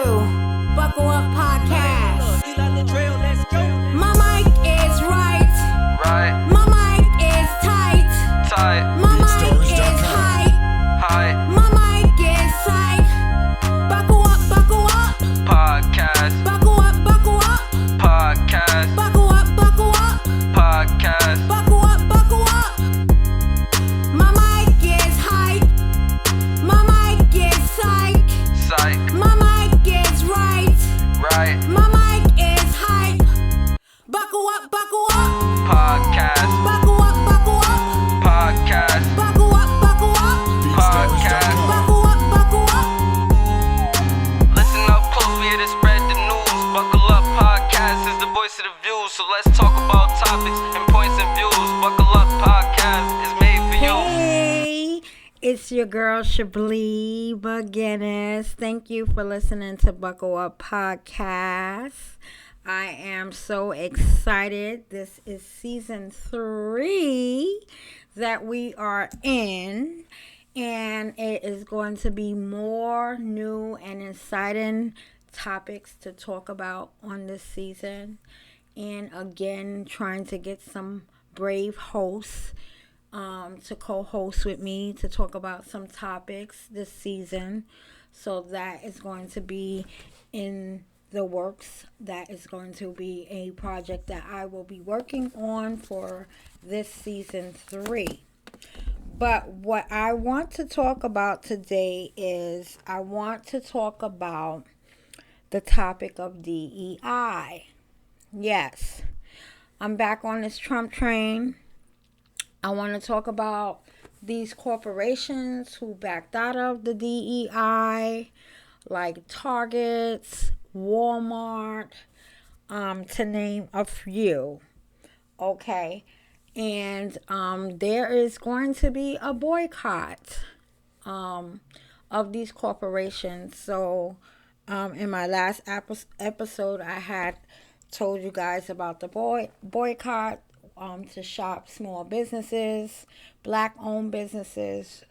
Buckle Up Podcast. My mic is right. Right. My mic is tight. Tight. My mic is hype. Hype. My mic is psych. Buckle up, buckle up. Podcast. Buckle up, buckle up. Podcast. Buckle up, buckle up. Podcast. Buckle up, buckle up. My mic is hype. My mic is psych. Psych. My mic is right. Right. My mic is hype. Buckle up, buckle up. Podcast. Buckle up, buckle up. Podcast. Buckle up, buckle up. Podcast. Buckle up, buckle up. Listen up close, we here to spread the news. Buckle Up Podcast is the voice of the views. So let's talk about topics and points of views. Buckle Up Podcast is made for you. Hey, it's your girl Shablee McGinnis. Thank you for listening to Buckle Up Podcast. I am so excited. This is season 3 that we are in, and it is going to be more new and exciting topics to talk about on this season. And again, trying to get some brave hosts to co-host with me to talk about some topics this season. So that is going to be in the works. That is going to be a project that I will be working on for this season 3. But what I want to talk about today is I want to talk about the topic of DEI. Yes, I'm back on this Trump train. I want to talk about these corporations who backed out of the DEI, like Targets, Walmart, to name a few. Okay, and there is going to be a boycott of these corporations. So in my last episode, I had told you guys about the boycott to shop small businesses, black-owned businesses,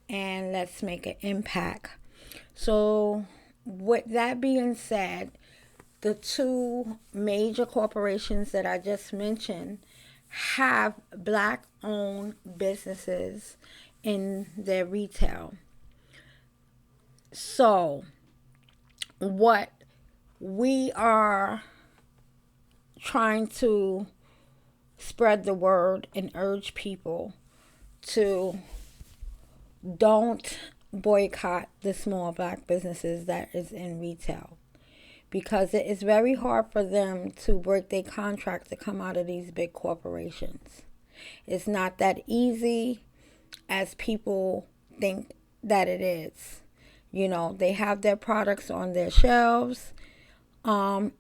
and let's make an impact. So with that being said, the two major corporations that I just mentioned have black-owned businesses in their retail. So what we are trying to spread the word and urge people to don't boycott the small black businesses that is in retail, because it is very hard for them to break their contract to come out of these big corporations. It's not that easy as people think that it is. You know, they have their products on their shelves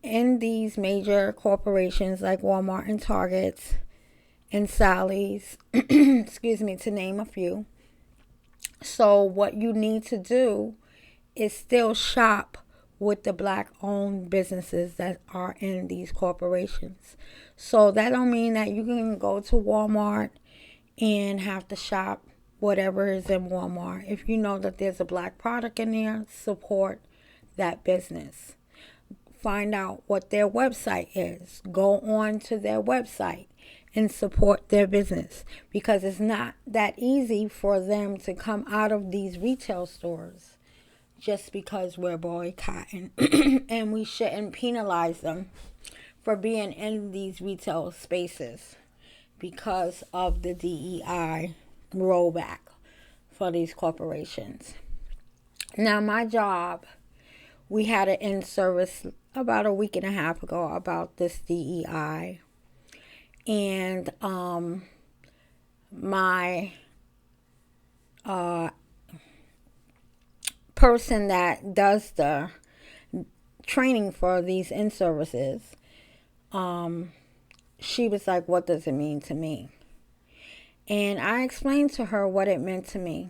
in these major corporations like Walmart and Targets and Sally's, excuse me, to name a few. So what you need to do is still shop with the black-owned businesses that are in these corporations. So that don't mean that you can go to Walmart and have to shop whatever is in Walmart. If you know that there's a black product in there, support that business. Find out what their website is. Go on to their website and support their business, because it's not that easy for them to come out of these retail stores just because we're boycotting. And we shouldn't penalize them for being in these retail spaces because of the DEI rollback for these corporations. Now, my job, we had an in-service about a week and a half ago about this DEI. And my person that does the training for these in-services, she was like, what does it mean to me? And I explained to her what it meant to me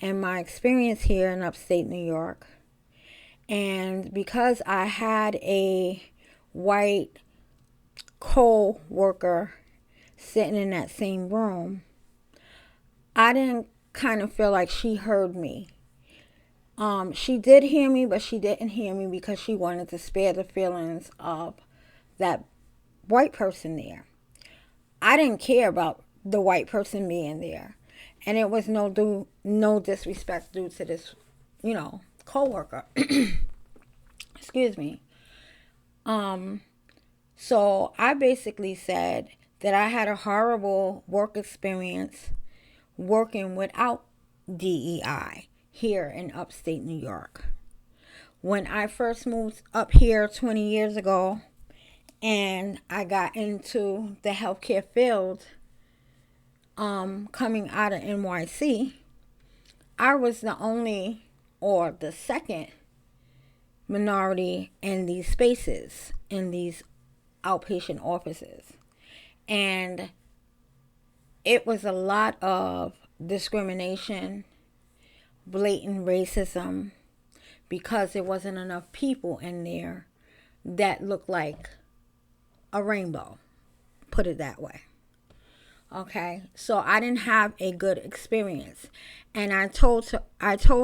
and my experience here in upstate New York. And because I had a white co-worker sitting in that same room, I didn't kind of feel like she heard me. She did hear me, but she didn't hear me because she wanted to spare the feelings of that white person there. I didn't care about the white person being there. And it was no disrespect due to this, coworker. Excuse me. So I basically said that I had a horrible work experience working without DEI here in upstate New York. When I first moved up here 20 years ago and I got into the healthcare field, coming out of NYC, I was the only or the second minority in these spaces, in these outpatient offices. And it was a lot of discrimination, blatant racism, because there wasn't enough people in there that looked like a rainbow, put it that way. Okay, so I didn't have a good experience. And I told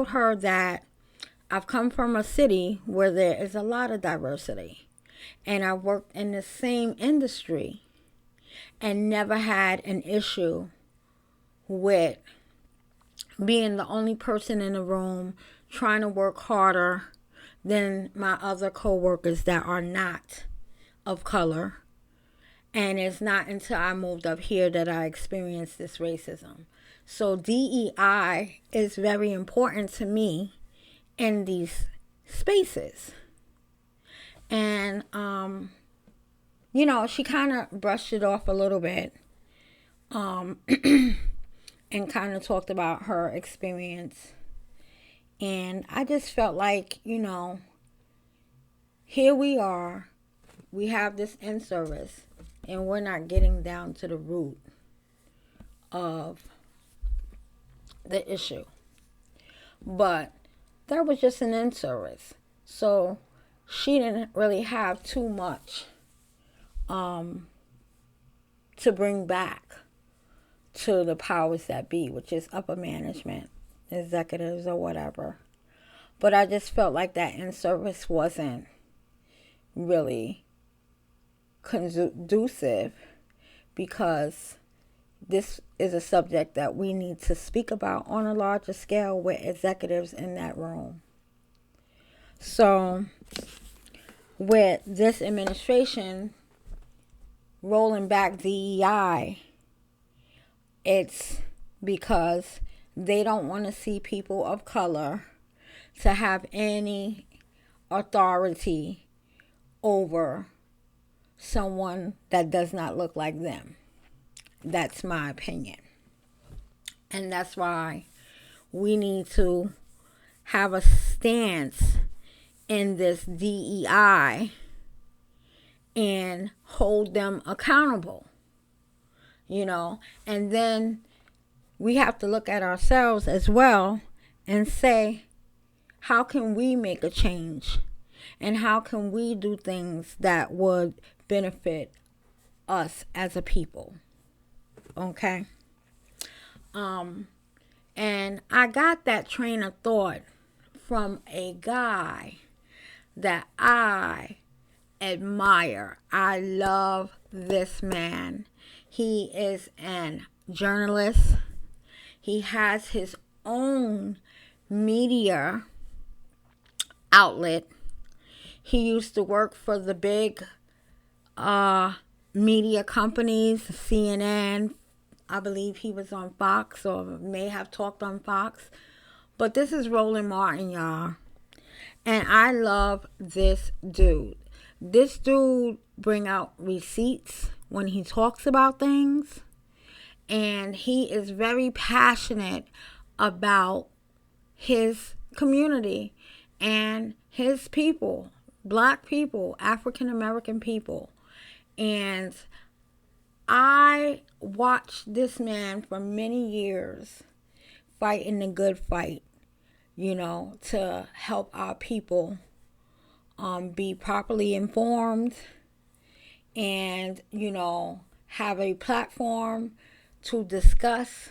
her that I've come from a city where there is a lot of diversity. And I worked in the same industry and never had an issue with being the only person in the room trying to work harder than my other coworkers that are not of color. And it's not until I moved up here that I experienced this racism. So DEI is very important to me in these spaces. And, she kind of brushed it off a little bit, and kind of talked about her experience. And I just felt like, here we are, we have this in-service, and we're not getting down to the root of the issue. But that was just an in-service. So she didn't really have too much to bring back to the powers that be, which is upper management, executives or whatever. But I just felt like that in-service wasn't really conducive, because this is a subject that we need to speak about on a larger scale with executives in that room. So with this administration rolling back DEI, it's because they don't want to see people of color to have any authority over someone that does not look like them. That's my opinion. And that's why we need to have a stance in this DEI and hold them accountable, and then we have to look at ourselves as well and say, how can we make a change? And how can we do things that would benefit us as a people? Okay? And I got that train of thought from a guy that I admire. I love this man. He is a journalist. He has his own media outlet. He used to work for the big media companies, CNN. I believe he was on Fox, or may have talked on Fox. But this is Roland Martin, y'all. And I love this dude. This dude bring out receipts when he talks about things. And he is very passionate about his community and his people, Black people, African American people. And I watched this man for many years fighting the good fight, to help our people be properly informed and, have a platform to discuss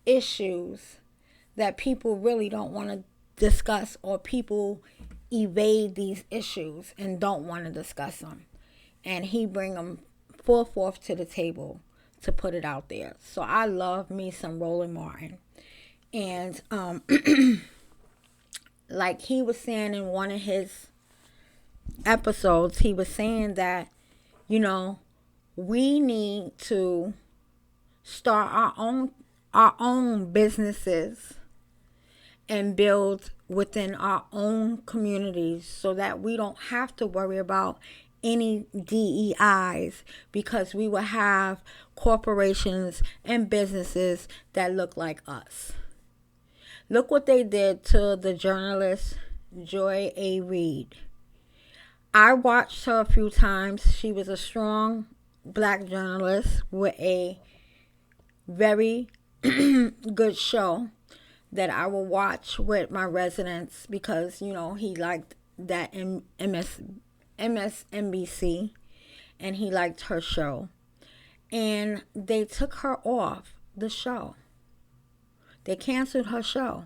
issues that people really don't want to discuss, or people evade these issues and don't want to discuss them. And he bring them full forth to the table to put it out there. So I love me some Roland Martin. And like he was saying in one of his episodes, he was saying that, you know, we need to start our own businesses and build within our own communities so that we don't have to worry about any DEIs, because we will have corporations and businesses that look like us. Look what they did to the journalist Joy A. Reid. I watched her a few times. She was a strong black journalist with a very good show that I will watch with my residents, because, you know, he liked that MSNBC and he liked her show. And they took her off the show. They canceled her show.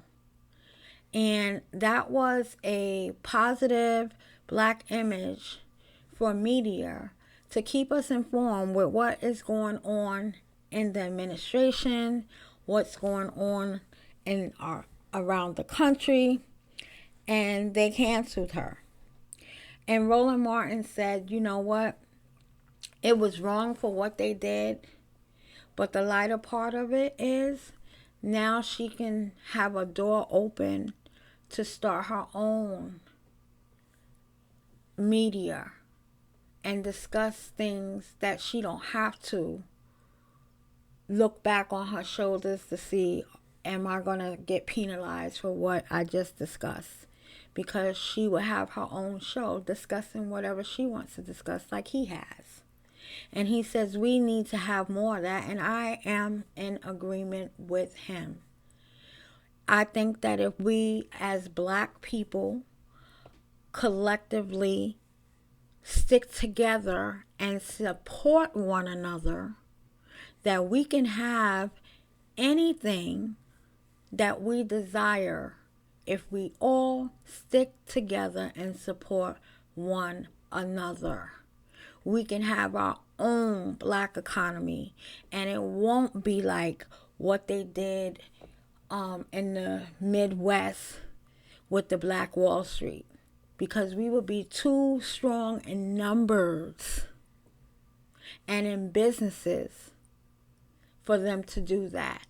And that was a positive black image for media to keep us informed with what is going on in the administration, what's going on in around the country. And they canceled her. And Roland Martin said, you know what? It was wrong for what they did. But the lighter part of it is now she can have a door open to start her own media and discuss things that she don't have to look back on her shoulders to see, am I going to get penalized for what I just discussed? Because she will have her own show discussing whatever she wants to discuss, like he has. And he says we need to have more of that, and I am in agreement with him. I think that if we as black people collectively stick together and support one another, that we can have anything that we desire if we all stick together and support one another. We can have our own black economy, and it won't be like what they did in the Midwest with the Black Wall Street, because we would be too strong in numbers and in businesses for them to do that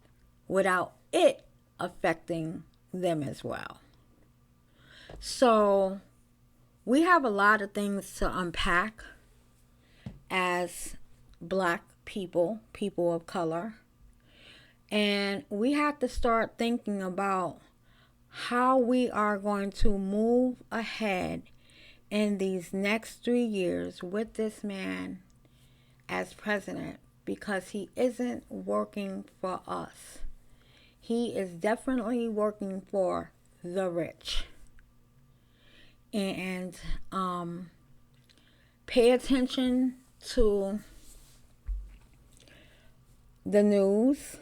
without it affecting them as well. So we have a lot of things to unpack as black people, people of color. And we have to start thinking about how we are going to move ahead in these next 3 years with this man as president, because he isn't working for us. He is definitely working for the rich. And pay attention to the news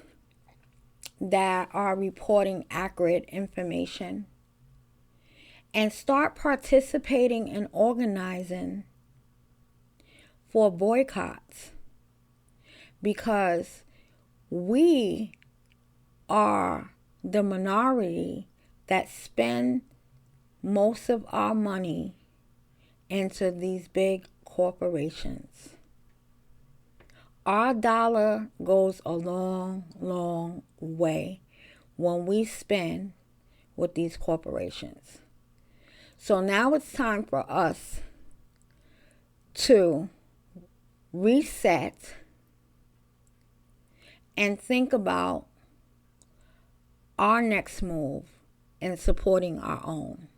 that are reporting accurate information, and start participating and organizing for boycotts, because we are the minority that spend most of our money into these big corporations. Our dollar goes a long, long way when we spend with these corporations. So now it's time for us to reset and think about our next move in supporting our own.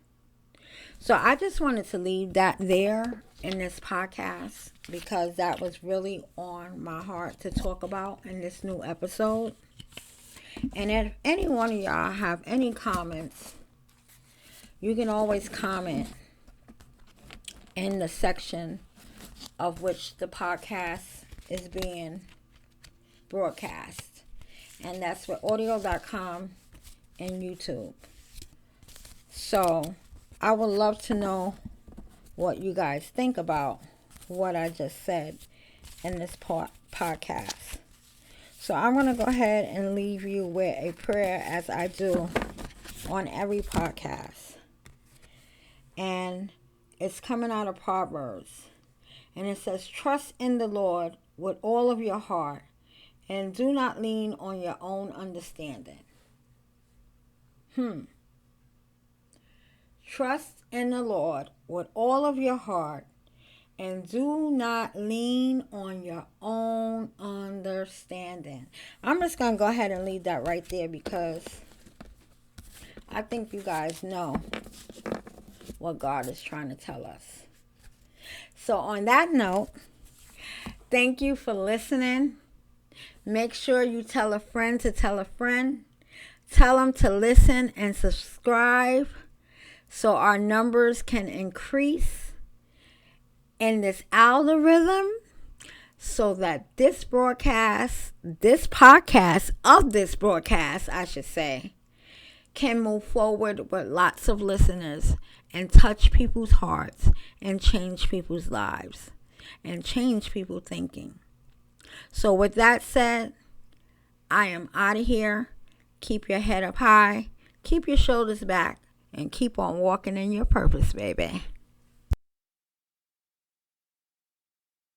So I just wanted to leave that there in this podcast, because that was really on my heart to talk about in this new episode. And if any one of y'all have any comments, you can always comment in the section of which the podcast is being broadcast. And that's for audio.com and YouTube. So I would love to know what you guys think about what I just said in this podcast. So I'm going to go ahead and leave you with a prayer, as I do on every podcast. And it's coming out of Proverbs. And it says, trust in the Lord with all of your heart, and do not lean on your own understanding. Trust in the Lord with all of your heart, and do not lean on your own understanding. I'm just going to go ahead and leave that right there, because I think you guys know what God is trying to tell us. So on that note, thank you for listening. Make sure you tell a friend to tell a friend. Tell them to listen and subscribe so our numbers can increase in this algorithm, so that this podcast, I should say, can move forward with lots of listeners and touch people's hearts and change people's lives and change people's thinking. So with that said, I am out of here. Keep your head up high, keep your shoulders back, and keep on walking in your purpose, baby.